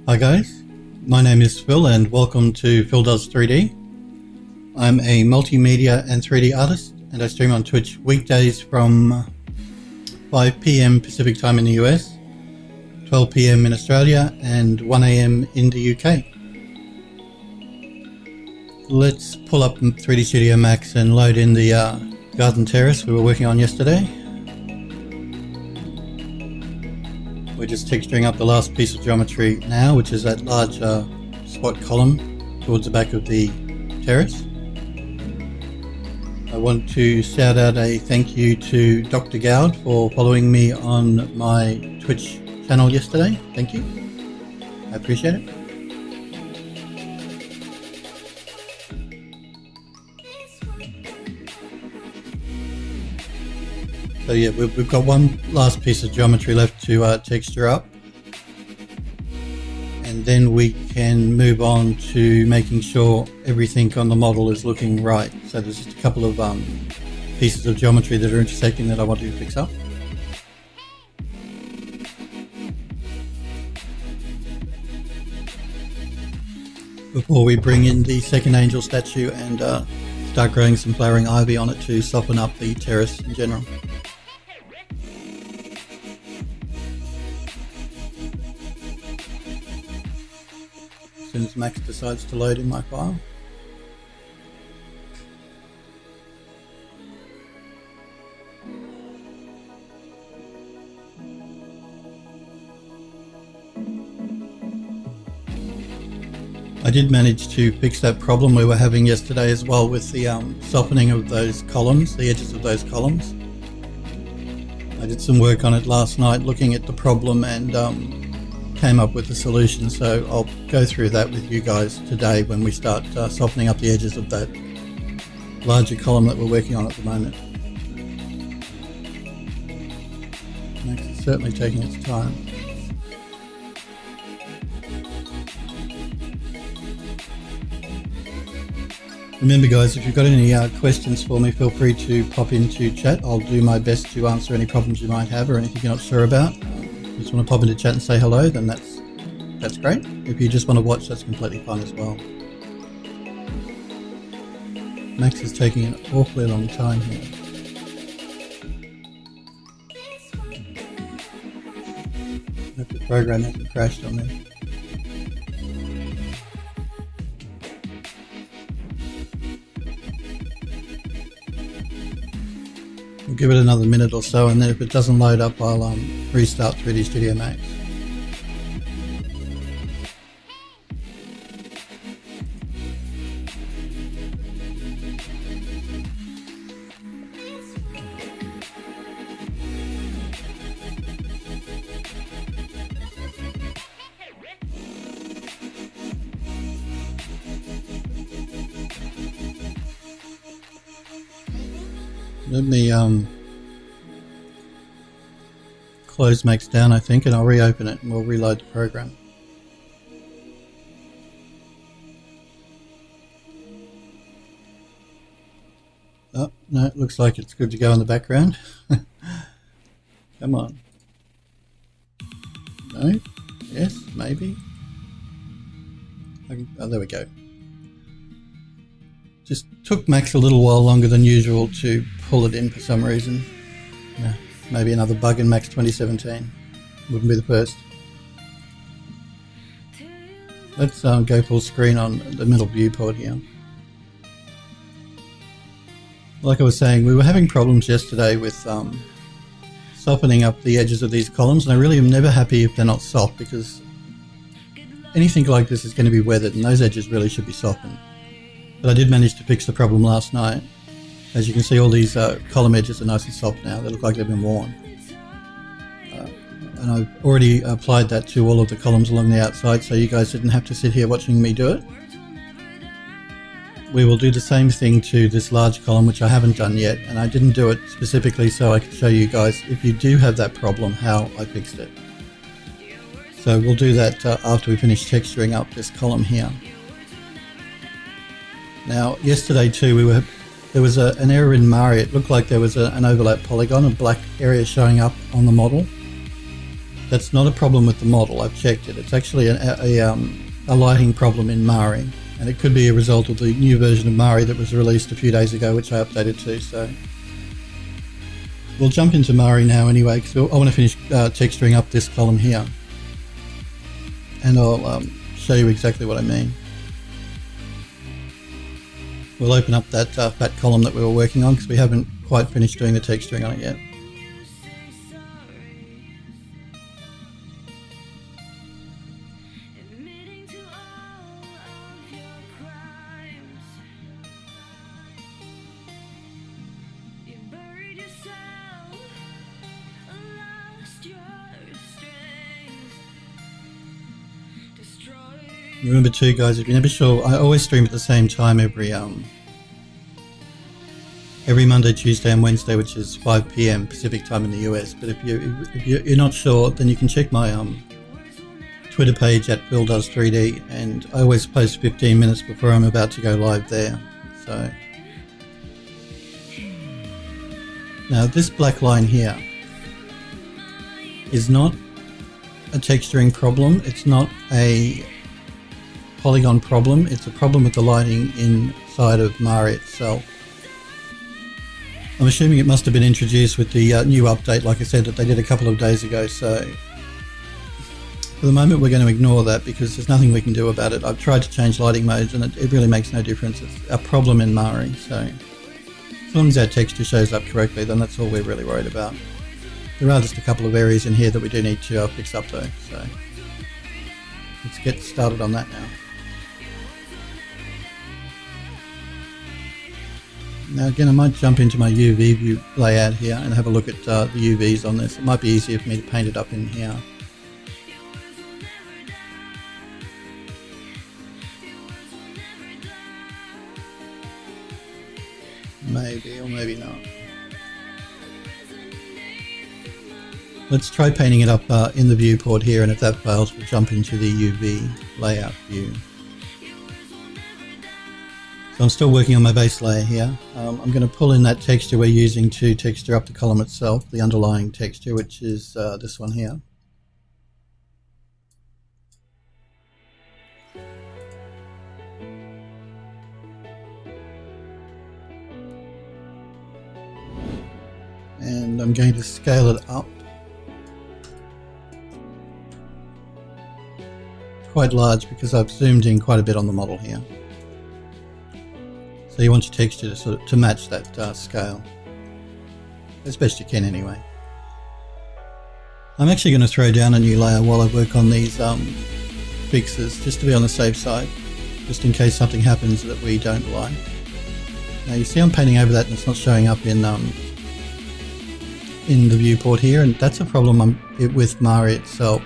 Hi guys, my name is Phil and welcome to PhilDoes3D. I'm a multimedia and 3D artist and I stream on Twitch weekdays from 5 PM Pacific time in the US, 12 PM in Australia and 1 AM in the UK. Let's pull up 3D Studio Max and load in the garden terrace we were working on yesterday. We're just texturing up the last piece of geometry now, which is that large spot column towards the back of the terrace. I want to shout out a thank you to Dr. Goud for following me on my Twitch channel yesterday. Thank you. I appreciate it. So yeah, we've got one last piece of geometry left to texture up, and then we can move on to making sure everything on the model is looking right. So there's just a couple of pieces of geometry that are intersecting that I want to fix up. Before we bring in the second angel statue and start growing some flowering ivy on it to soften up the terrace in general. As soon as Max decides to load in my file. I did manage to fix that problem we were having yesterday as well with the softening of those columns, the edges of those columns. I did some work on it last night looking at the problem and came up with a solution, so I'll go through that with you guys today when we start softening up the edges of that larger column that we're working on at the moment. It's certainly taking its time. Remember guys, if you've got any questions for me, feel free to pop into chat. I'll do my best to answer any problems you might have or anything you're not sure about. If you just want to pop into chat and say hello, then that's great. If you just want to watch, that's completely fine as well. Max is taking an awfully long time here. I hope the program hasn't crashed on me. We'll give it another minute or so, and then if it doesn't load up, I'll restart 3D Studio Max. Let me close Max down, I think, and I'll reopen it and we'll reload the program. Oh, no, it looks like it's good to go in the background. Come on. No? Yes? Maybe? Oh, there we go. Just took Max a little while longer than usual to pull it in for some reason. Yeah, maybe another bug in Max 2017. Wouldn't be the first. Let's go full screen on the middle viewport here. Like I was saying, we were having problems yesterday with softening up the edges of these columns, and I really am never happy if they're not soft, because anything like this is going to be weathered and those edges really should be softened. But I did manage to fix the problem last night. As you can see, all these column edges are nice and soft now. They look like they've been worn. And I've already applied that to all of the columns along the outside, so you guys didn't have to sit here watching me do it. We will do the same thing to this large column, which I haven't done yet, and I didn't do it specifically so I could show you guys, if you do have that problem, how I fixed it. So we'll do that after we finish texturing up this column here. Now, yesterday too, there was an error in Mari. It looked like there was an overlap polygon, a black area showing up on the model. That's not a problem with the model. I've checked it. It's actually a lighting problem in Mari, and it could be a result of the new version of Mari that was released a few days ago, which I updated to. So we'll jump into Mari now anyway, because I want to finish texturing up this column here, and I'll show you exactly what I mean. We'll open up that fat column that we were working on, because we haven't quite finished doing the texturing on it yet. Remember too, guys, if you're never sure, I always stream at the same time every Monday, Tuesday and Wednesday, which is 5 p.m. Pacific time in the US. But if you're not sure, then you can check my Twitter page at PhilDoes3D, and I always post 15 minutes before I'm about to go live there. So now this black line here is not a texturing problem. It's not a polygon problem. It's a problem with the lighting inside of Mari itself. I'm assuming it must have been introduced with the new update, like I said, that they did a couple of days ago. So for the moment we're going to ignore that, because there's nothing we can do about it. I've tried to change lighting modes and it really makes no difference. It's a problem in Mari. So as long as our texture shows up correctly, then that's all we're really worried about. There are just a couple of areas in here that we do need to fix up though. So let's get started on that now. Now again, I might jump into my UV view layout here and have a look at the UVs on this. It might be easier for me to paint it up in here. Maybe, or maybe not. Let's try painting it up in the viewport here, and if that fails, we'll jump into the UV layout view. So I'm still working on my base layer here. I'm going to pull in that texture we're using to texture up the column itself, the underlying texture, which is this one here. And I'm going to scale it up quite large, because I've zoomed in quite a bit on the model here. So you want your texture to match that scale, as best you can anyway. I'm actually going to throw down a new layer while I work on these fixes, just to be on the safe side, just in case something happens that we don't like. Now you see I'm painting over that and it's not showing up in the viewport here, and that's a problem with Mari itself.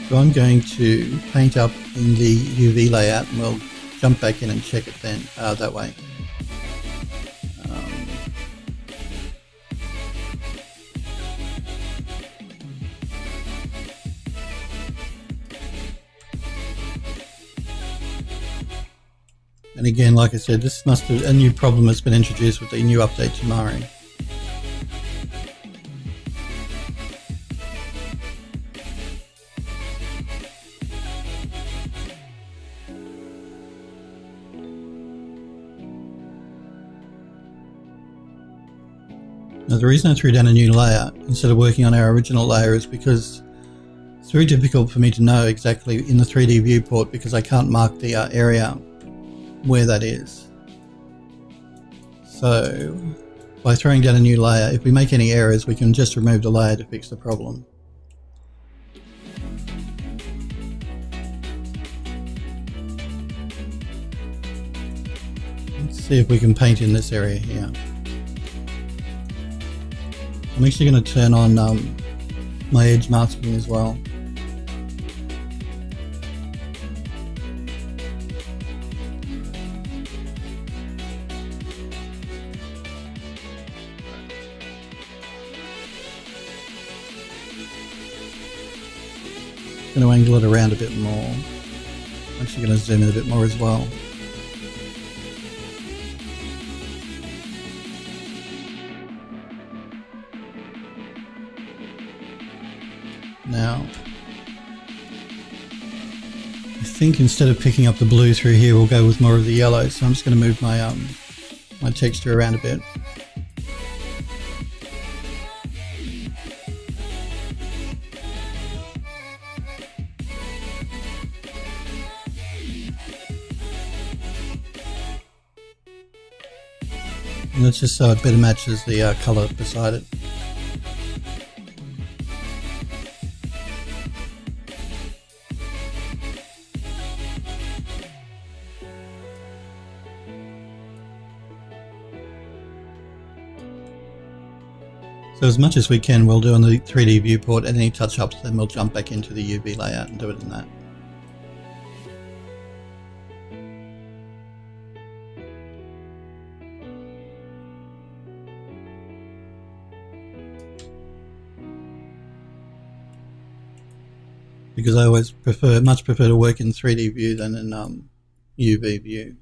So I'm going to paint up in the UV layout, and we'll jump back in and check it then that way. And again, like I said, this must have a new problem that's been introduced with the new update to Mari. Now the reason I threw down a new layer instead of working on our original layer is because it's very difficult for me to know exactly in the 3D viewport, because I can't mark the area where that is. So by throwing down a new layer, if we make any errors, we can just remove the layer to fix the problem. Let's see if we can paint in this area here. I'm actually going to turn on my edge masking as well. Going to angle it around a bit more. I'm actually going to zoom in a bit more as well. now. I think instead of picking up the blue through here, we'll go with more of the yellow. So I'm just going to move my my texture around a bit. And that's just so it better matches the colour beside it. So as much as we can, we'll do on the 3D viewport, and any touch-ups, then we'll jump back into the UV layout and do it in that. Because I always much prefer to work in 3D view than in UV view.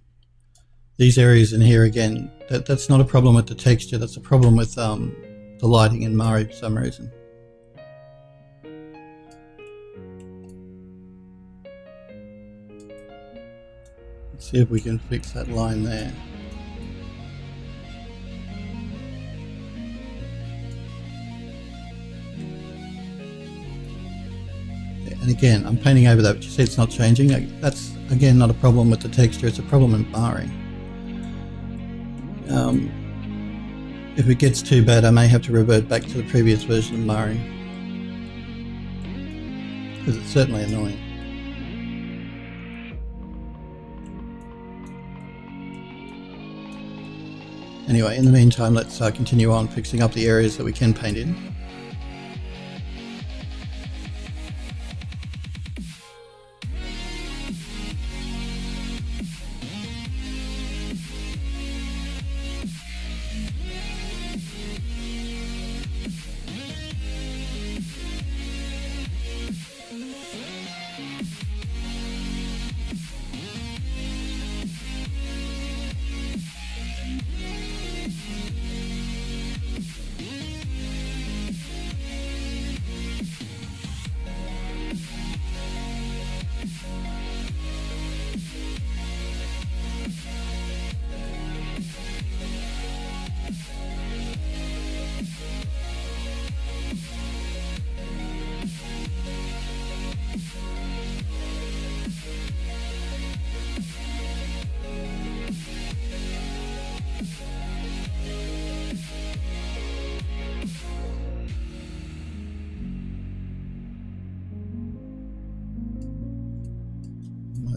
These areas in here, again, that's not a problem with the texture, that's a problem with the lighting in Mari for some reason. Let's see if we can fix that line there. And again, I'm painting over that, but you see it's not changing. That's, again, not a problem with the texture, it's a problem in Mari. If it gets too bad, I may have to revert back to the previous version of Mari, because it's certainly annoying. Anyway, in the meantime, let's continue on fixing up the areas that we can paint in.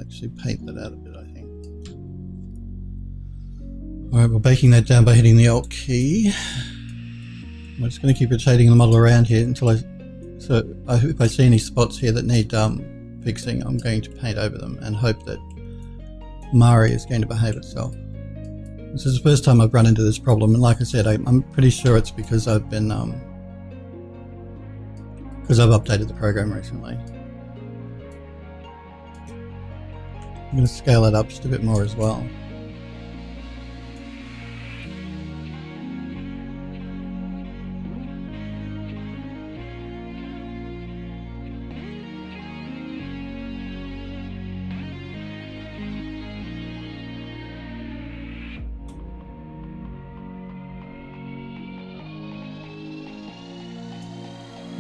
Actually paint that out a bit, I think. Alright, we're baking that down by hitting the Alt key. I'm just going to keep rotating the model around here until if I see any spots here that need fixing, I'm going to paint over them and hope that Mari is going to behave itself. This is the first time I've run into this problem, and like I said, I'm pretty sure it's because I've been because I've updated the program recently. I'm going to scale it up just a bit more as well.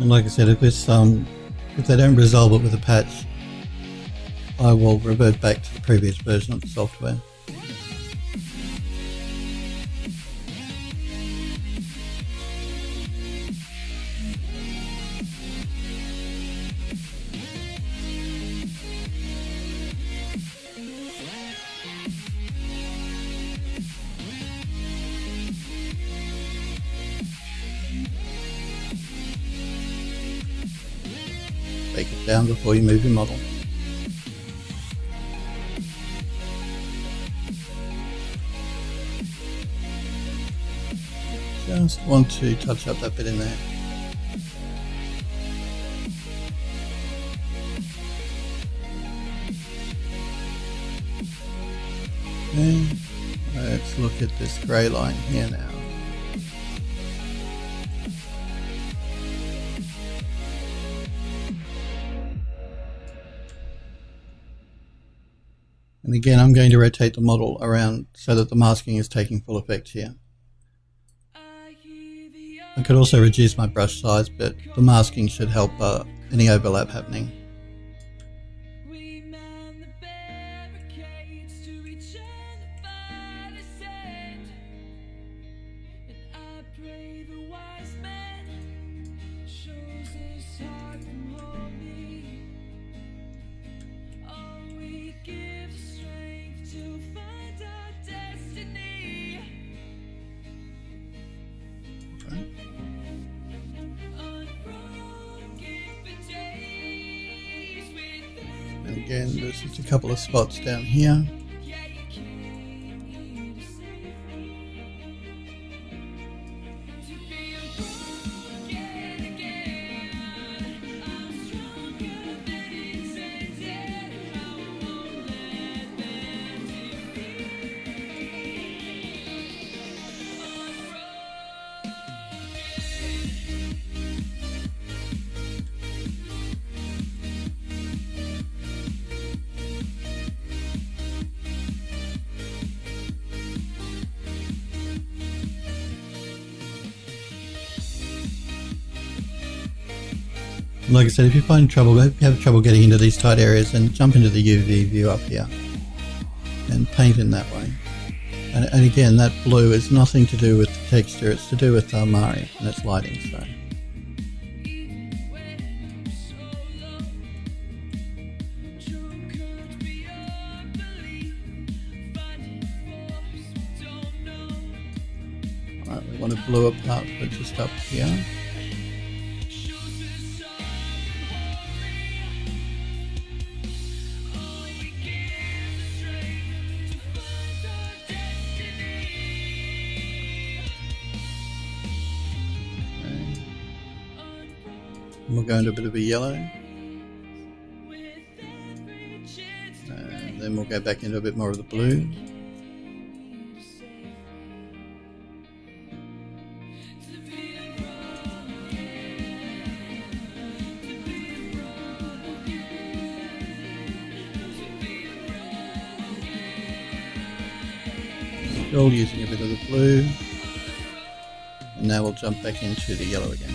And like I said, if they don't resolve it with a patch, I will revert back to the previous version of the software. Bake it down before you move your model. Just want to touch up that bit in there. Okay, let's look at this grey line here now. again, I'm going to rotate the model around so that the masking is taking full effect here. I could also reduce my brush size, but the masking should help any overlap happening. Again, there's just a couple of spots down here. Like I said, if you have trouble getting into these tight areas, then jump into the UV view up here and paint in that way. And again, that blue is nothing to do with the texture, it's to do with Mari and its lighting. So. Alright, we want a bluer part, but just up here. We'll go into a bit of a yellow, and then we'll go back into a bit more of the blue. Still using a bit of the blue, and now we'll jump back into the yellow again.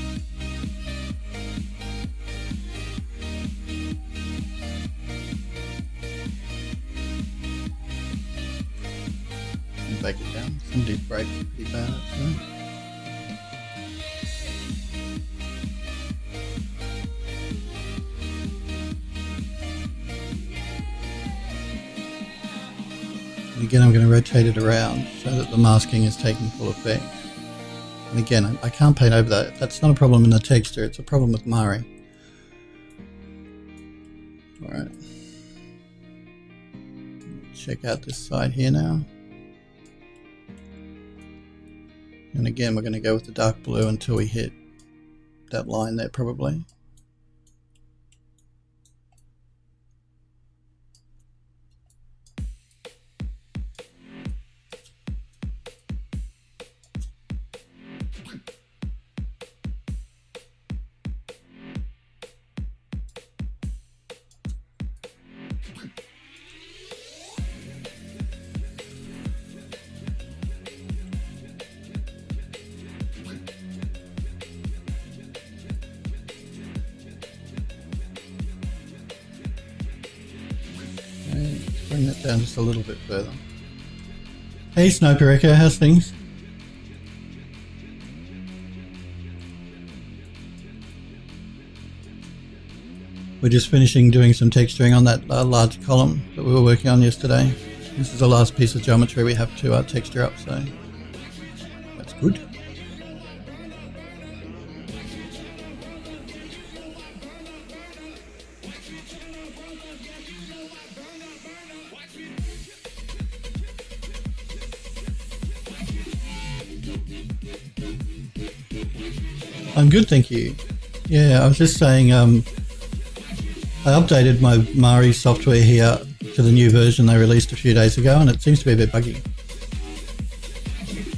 Back it down. Somebody's braking pretty bad, actually. And again, I'm going to rotate it around so that the masking is taking full effect. And again, I can't paint over that. That's not a problem in the texture, it's a problem with Mari. Alright. Check out this side here now. And again, we're going to go with the dark blue until we hit that line there probably. Bring that down just a little bit further. Hey Sniper Echo, how's things? We're just finishing doing some texturing on that large column that we were working on yesterday. This is the last piece of geometry we have to texture up, so that's good. I'm good, thank you. Yeah, I was just saying, I updated my Mari software here to the new version they released a few days ago, and it seems to be a bit buggy.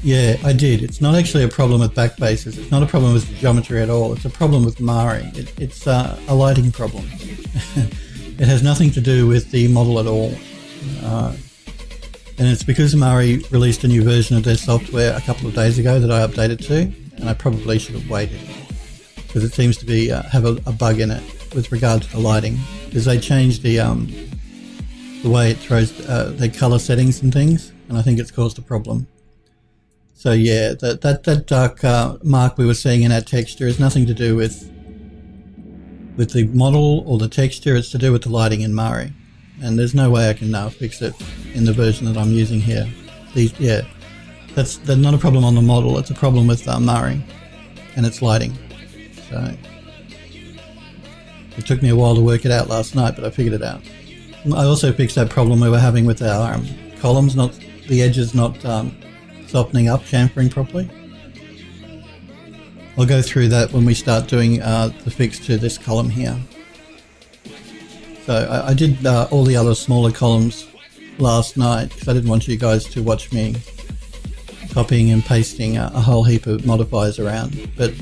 Yeah, I did. It's not actually a problem with backbases. It's not a problem with geometry at all. It's a problem with Mari. It's a lighting problem. It has nothing to do with the model at all. And it's because Mari released a new version of their software a couple of days ago that I updated to, and I probably should have waited because it seems to be have a bug in it with regard to the lighting, because they changed the way it throws their color settings and things, and I think it's caused a problem. So yeah, that dark mark we were seeing in our texture has nothing to do with the model or the texture. It's to do with the lighting in Mari, and there's no way I can now fix it in the version that I'm using here. That's not a problem on the model, it's a problem with Mari and its lighting. So it took me a while to work it out last night, but I figured it out. I also fixed that problem we were having with our columns, not the edges not softening up, chamfering properly. I'll go through that when we start doing the fix to this column here. So I did all the other smaller columns last night because I didn't want you guys to watch me copying and pasting a whole heap of modifiers around, but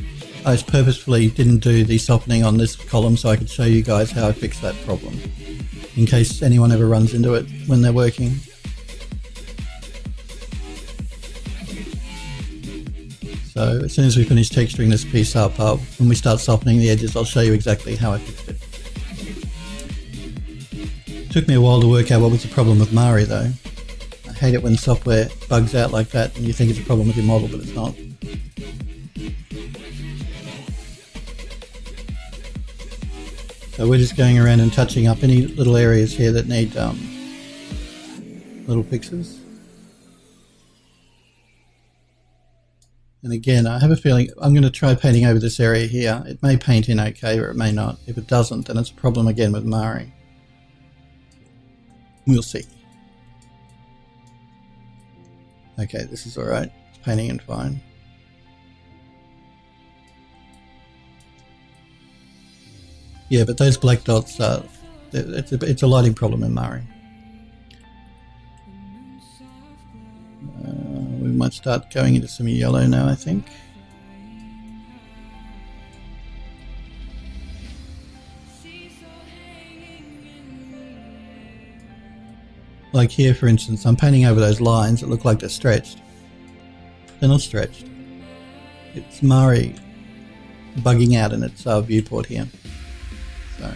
I purposefully didn't do the softening on this column so I could show you guys how I fixed that problem in case anyone ever runs into it when they're working. So as soon as we finish texturing this piece up, when we start softening the edges, I'll show you exactly how I fixed it. Took me a while to work out what was the problem with Mari though. I hate it when software bugs out like that and you think it's a problem with your model, but it's not. So we're just going around and touching up any little areas here that need little fixes. And again, I have a feeling I'm going to try painting over this area here. It may paint in okay, or it may not. If it doesn't, then it's a problem again with Mari. We'll see. Okay, this is alright. It's painting in fine. Yeah, but those black dots, it's a lighting problem in Mari. We might start going into some yellow now, I think. Like here, for instance, I'm painting over those lines that look like they're stretched. They're not stretched. It's Mari bugging out in its viewport here. So.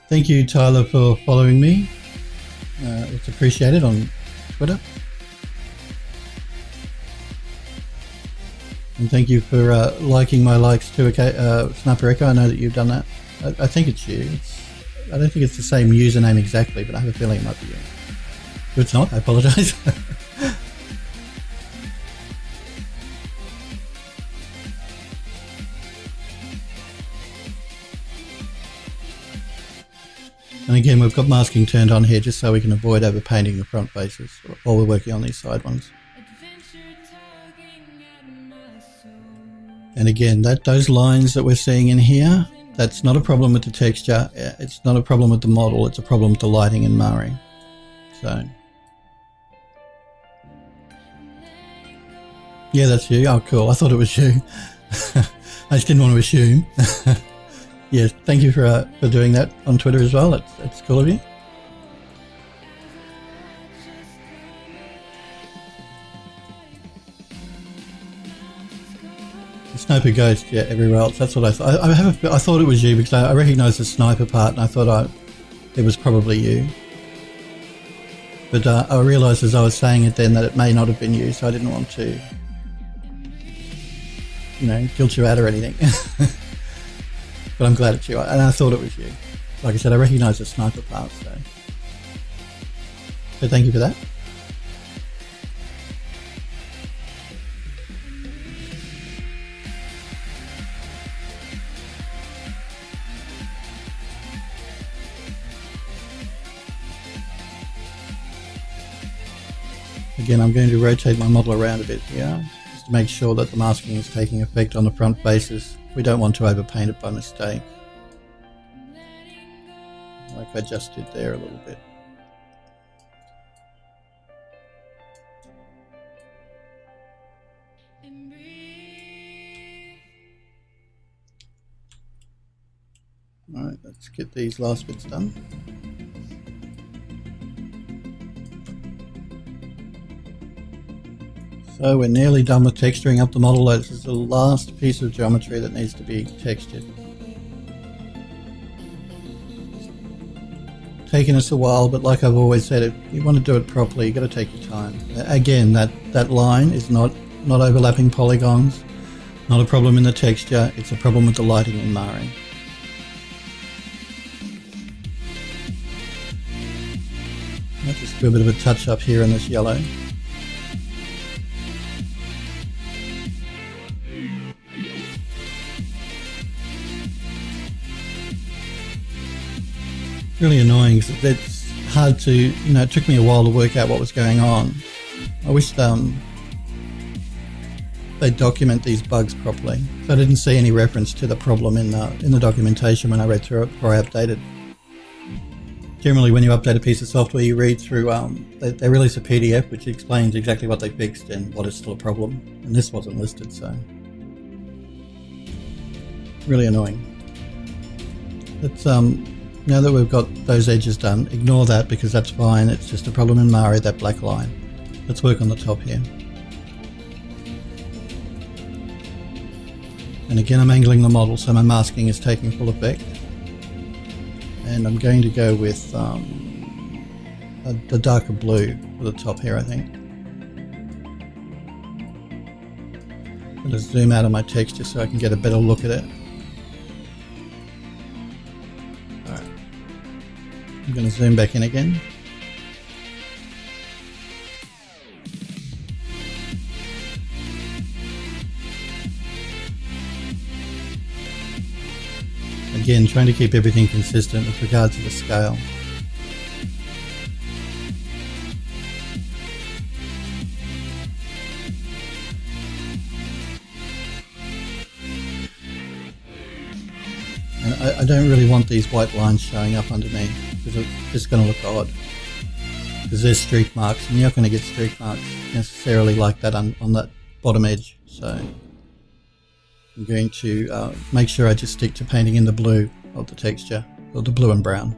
Thank you, Tyler, for following me. It's appreciated on Twitter. And thank you for liking my likes to Sniper Echo. I know that you've done that. I think it's you. I don't think it's the same username exactly, but I have a feeling it might be you. If it's not, I apologise. And again, we've got masking turned on here just so we can avoid overpainting the front faces while we're working on these side ones. And again, those lines that we're seeing in here, that's not a problem with the texture, it's not a problem with the model, it's a problem with the lighting in Mari. So, yeah, that's you. Oh, cool. I thought it was you. I just didn't want to assume. Yes, thank you for doing that on Twitter as well. That's cool of you. Sniper Ghost, yeah, everywhere else. That's what I thought. I thought it was you because I recognised the sniper part, and I thought it was probably you. But I realised as I was saying it then that it may not have been you, so I didn't want to, guilt you out or anything. But I'm glad it's you, and I thought it was you. Like I said, I recognised the sniper part, so thank you for that. Again, I'm going to rotate my model around a bit here, just to make sure that the masking is taking effect on the front faces. We don't want to overpaint it by mistake, like I just did there a little bit. Let's get these last bits done. So we're nearly done with texturing up the model. This is the last piece of geometry that needs to be textured. Taken us a while, but like I've always said, if you want to do it properly, you've got to take your time. Again, that line is not overlapping polygons, not a problem in the texture, it's a problem with the lighting in Mari. Let's just do a bit of a touch up here in this yellow. Really annoying because it's hard to, it took me a while to work out what was going on. I wish they document these bugs properly. So I didn't see any reference to the problem in the documentation when I read through it before I updated. Generally, when you update a piece of software, you read through, they release a PDF which explains exactly what they fixed and what is still a problem. And this wasn't listed, so really annoying. Let's now that we've got those edges done, ignore that because that's fine. It's just a problem in Mari, that black line. Let's work on the top here. And again, I'm angling the model so my masking is taking full effect. And I'm going to go with the darker blue for the top here, I think. I'm going to zoom out of my texture so I can get a better look at it. I'm going to zoom back in again. Again, trying to keep everything consistent with regard to the scale. And I don't really want these white lines showing up underneath, because it's just going to look odd. Because there's streak marks, and you're not going to get streak marks necessarily like that on that bottom edge. So I'm going to make sure I just stick to painting in the blue of the texture, or the blue and brown.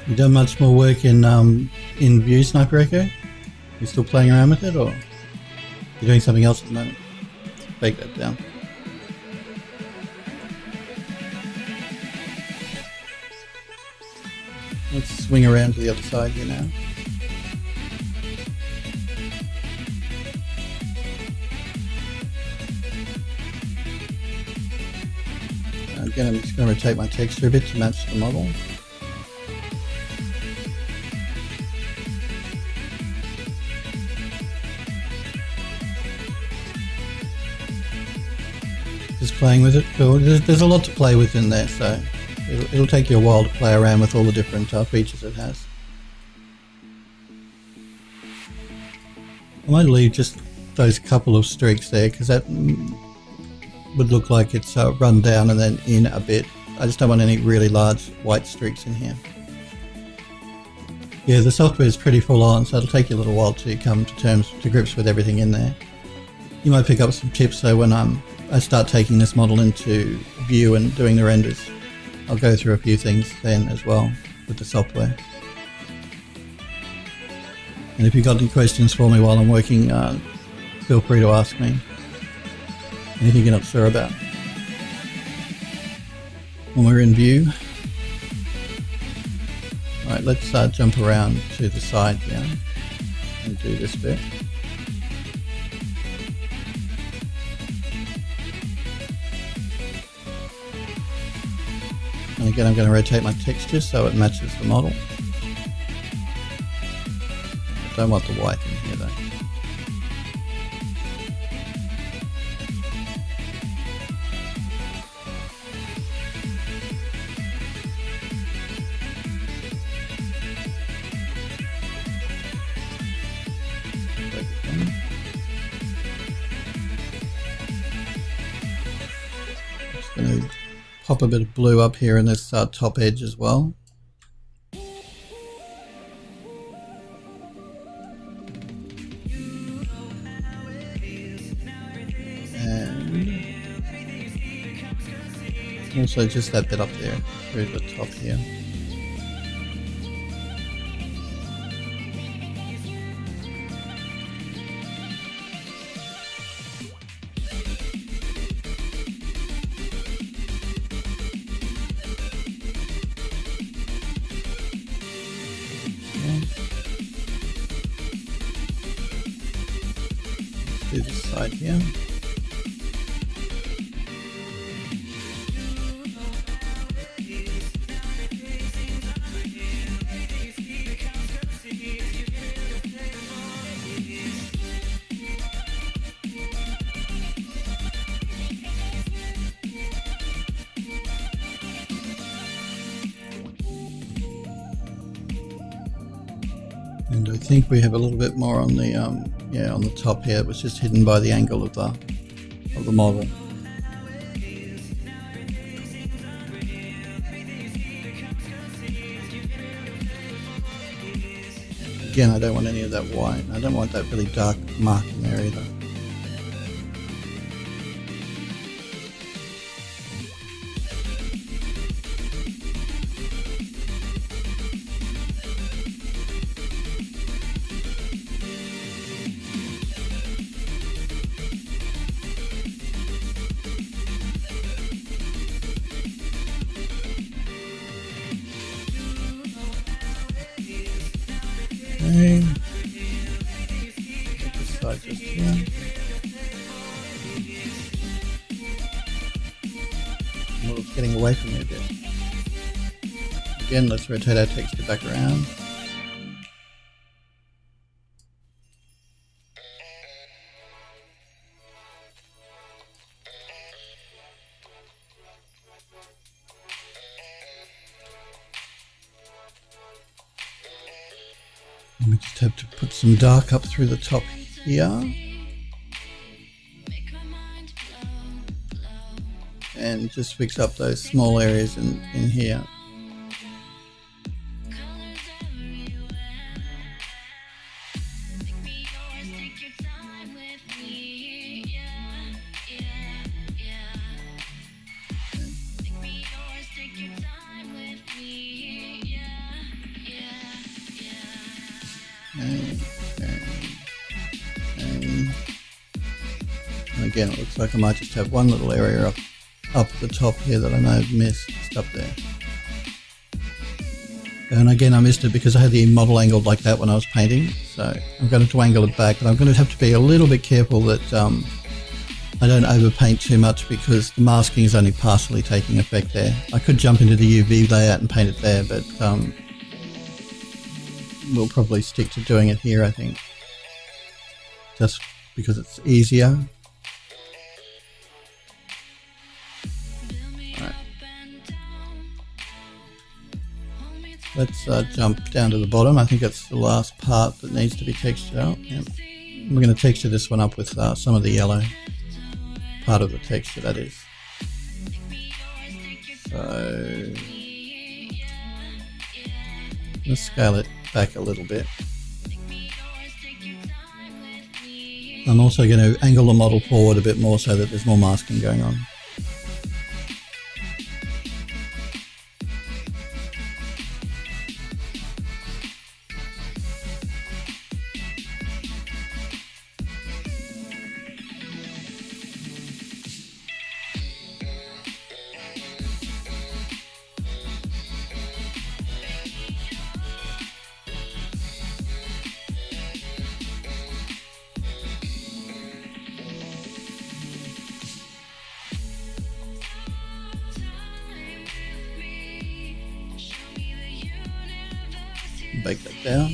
You done much more work in Vue, Sniper Echo? You still playing around with it, or you're doing something else at the moment? Let's break that down. Let's swing around to the other side here now. Again, I'm just going to rotate my texture a bit to match the model. Just playing with it. Cool. There's a lot to play with in there, so it'll take you a while to play around with all the different features it has. I might leave just those couple of streaks there because that would look like it's run down and then in a bit. I just don't want any really large white streaks in here. Yeah, the software is pretty full on, so it'll take you a little while to come to grips with everything in there. You might pick up some tips though when I start taking this model into Vue and doing the renders. I'll go through a few things then as well with the software. And if you've got any questions for me while I'm working, feel free to ask me. Anything you're not sure about. When we're in Vue. Alright, let's jump around to the side here and do this bit. And again, I'm going to rotate my texture so it matches the model. I don't want the white in here though. going to pop a bit of blue up here in this top edge as well. And also just that bit up there through the top here. Do this side here. And I think we have a little bit more on the on the top here. It was just hidden by the angle of the model. Again, I don't want any of that white. I don't want that really dark mark in there either. Okay. Get this side just here. Well, it's getting away from me a bit. Again, let's rotate our texture back around. We just have to put some dark up through the top here. And just fix up those small areas in here. And again, it looks like I might just have one little area up the top here that I know I've missed, just up there. And again, I missed it because I had the model angled like that when I was painting, so I'm going to angle it back, but I'm going to have to be a little bit careful that I don't overpaint too much because the masking is only partially taking effect there. I could jump into the UV layout and paint it there, but we'll probably stick to doing it here, I think, just because it's easier. Right. Let's jump down to the bottom. I think that's the last part that needs to be textured out. Yep. We're going to texture this one up with some of the yellow part of the texture, that is. So let's scale it back a little bit. I'm also going to angle the model forward a bit more so that there's more masking going on. Bake that down.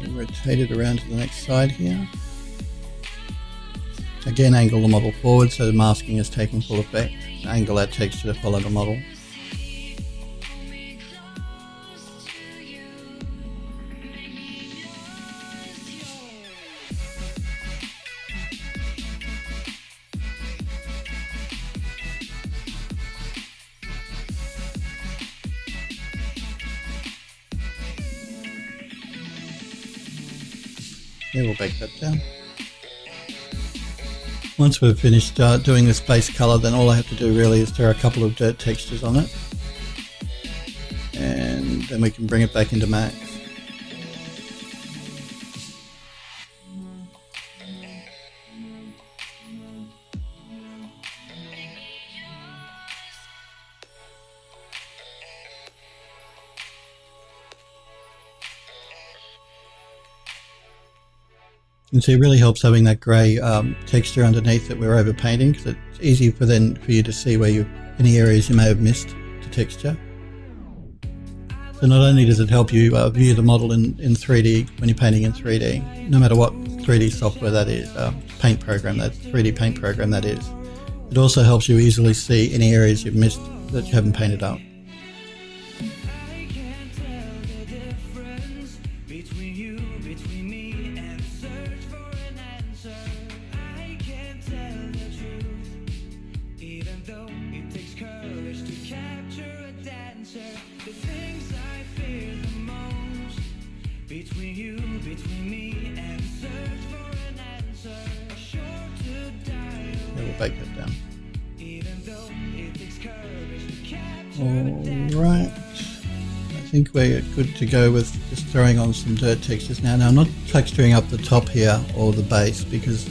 And rotate it around to the next side here. Again, angle the model forward so the masking is taking full effect. Angle that texture to follow the model. Yeah, we'll bake that down. Once we've finished doing this base color, then all I have to do really is throw a couple of dirt textures on it. And then we can bring it back into max. And so it really helps having that grey texture underneath that we're overpainting, because it's easy for you to see where any areas you may have missed the texture. So not only does it help you view the model in 3D when you're painting in 3D, no matter what 3D software that is, paint program, that 3D paint program that is, it also helps you easily see any areas you've missed that you haven't painted up. Bake that down. Alright, I think we're good to go with just throwing on some dirt textures now. Now I'm not texturing up the top here or the base because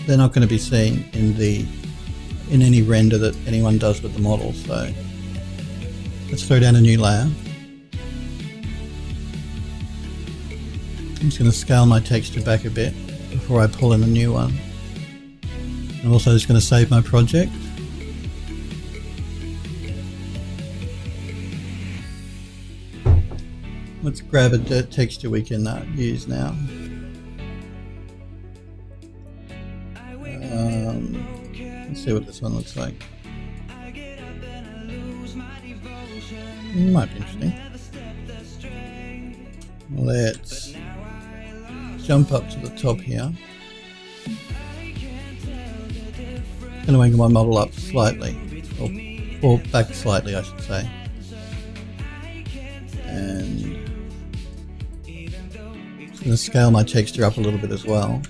they're not going to be seen in any render that anyone does with the model. So let's throw down a new layer. I'm just going to scale my texture back a bit before I pull in a new one. I'm also just going to save my project. Let's grab a dirt texture we can use now. Let's see what this one looks like. Might be interesting. Let's jump up to the top here. I'm going to angle my model up slightly, or back slightly I should say, and I'm going to scale my texture up a little bit as well.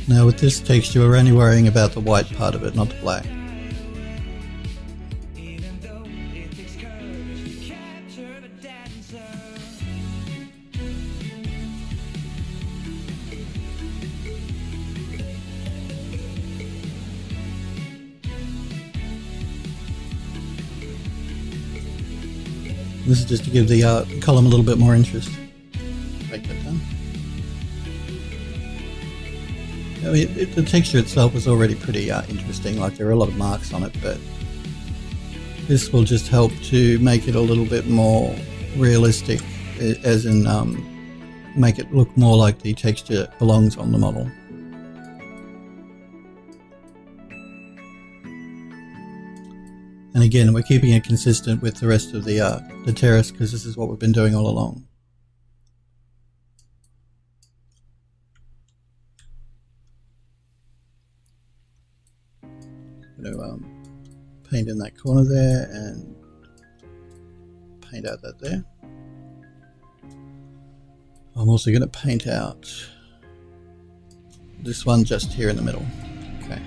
Now with this texture we're only worrying about the white part of it, not the black. This is just to give the column a little bit more interest. Break that down. I mean, the texture itself is already pretty interesting, like there are a lot of marks on it, but this will just help to make it a little bit more realistic, as in make it look more like the texture belongs on the model. And again, we're keeping it consistent with the rest of the terrace because this is what we've been doing all along. I'm going to paint in that corner there and paint out that there. I'm also going to paint out this one just here in the middle. Okay.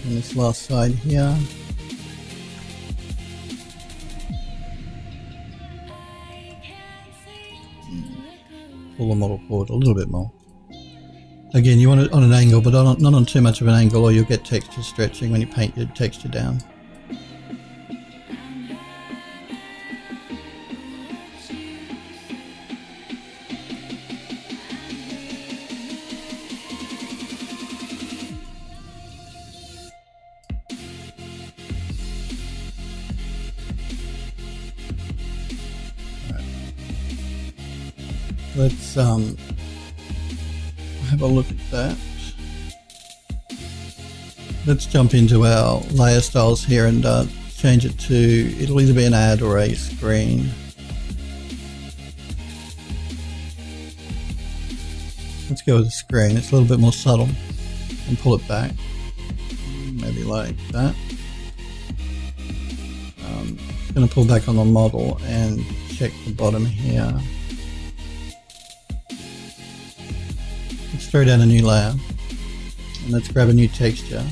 And this last side here. Pull the model forward a little bit more. Again, you want it on an angle, but not on too much of an angle, or you'll get texture stretching when you paint your texture down. Let's have a look at that. Let's jump into our layer styles here and change it to, it'll either be an add or a screen. Let's go with a screen, it's a little bit more subtle, and pull it back, maybe like that. I'm going to pull back on the model and check the bottom here. Let's throw down a new layer, and let's grab a new texture.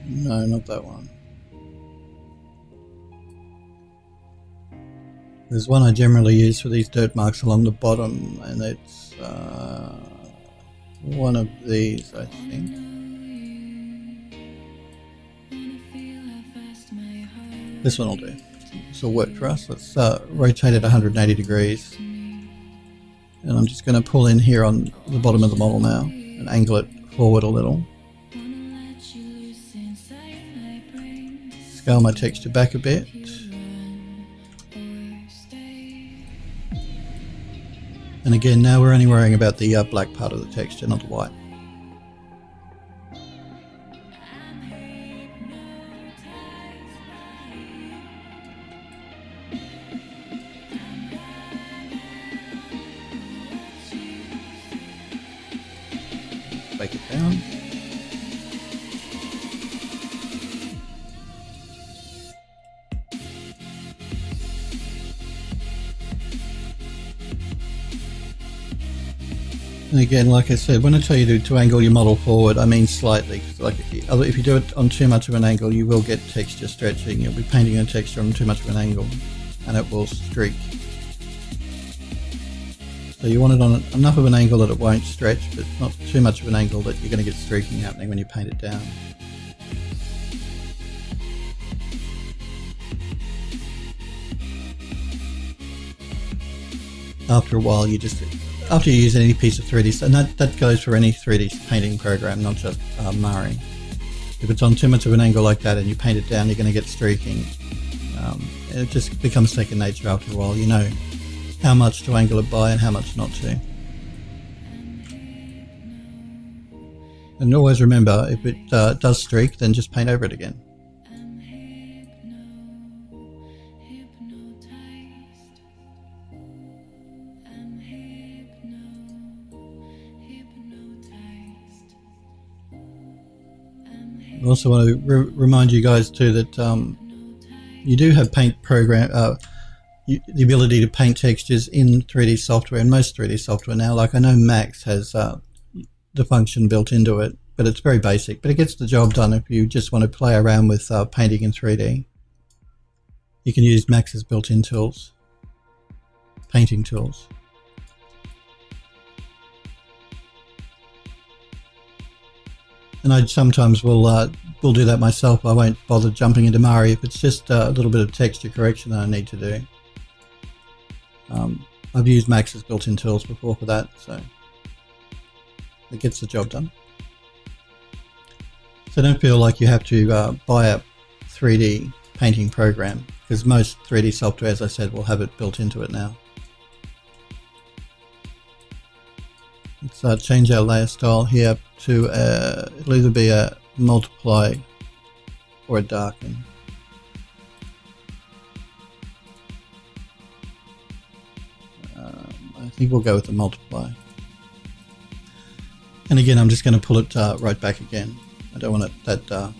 No, not that one. There's one I generally use for these dirt marks along the bottom, and it's one of these, I think. This one will do. This will work for us. Let's rotate it 180 degrees. And I'm just going to pull in here on the bottom of the model now and angle it forward a little. Scale my texture back a bit. And again, now we're only worrying about the black part of the texture, not the white. Break it down. And again, like I said, when I tell you to angle your model forward, I mean slightly. Like if you do it on too much of an angle, you will get texture stretching. You'll be painting a texture on too much of an angle, and it will streak. So you want it on enough of an angle that it won't stretch, but not too much of an angle that you're going to get streaking happening when you paint it down. After a while, after you use any piece of 3D, and that goes for any 3D painting program, not just Mari. If it's on too much of an angle like that and you paint it down, you're going to get streaking. It just becomes second nature after a while. You know how much to angle it by and how much not to. And always remember, if it does streak, then just paint over it again. I also want to remind you guys too that you do have paint program, the ability to paint textures in 3D software, and most 3D software now. Like I know Max has the function built into it, but it's very basic. But it gets the job done if you just want to play around with painting in 3D. You can use Max's built-in tools, painting tools. And I sometimes will do that myself. I won't bother jumping into Mari if it's just a little bit of texture correction that I need to do. I've used Max's built-in tools before for that, so it gets the job done. So don't feel like you have to buy a 3D painting program, because most 3D software, as I said, will have it built into it now. Let's change our layer style here to it'll either be a multiply or a darken. I think we'll go with the multiply. And again, I'm just going to pull it right back again. I don't want it that dark.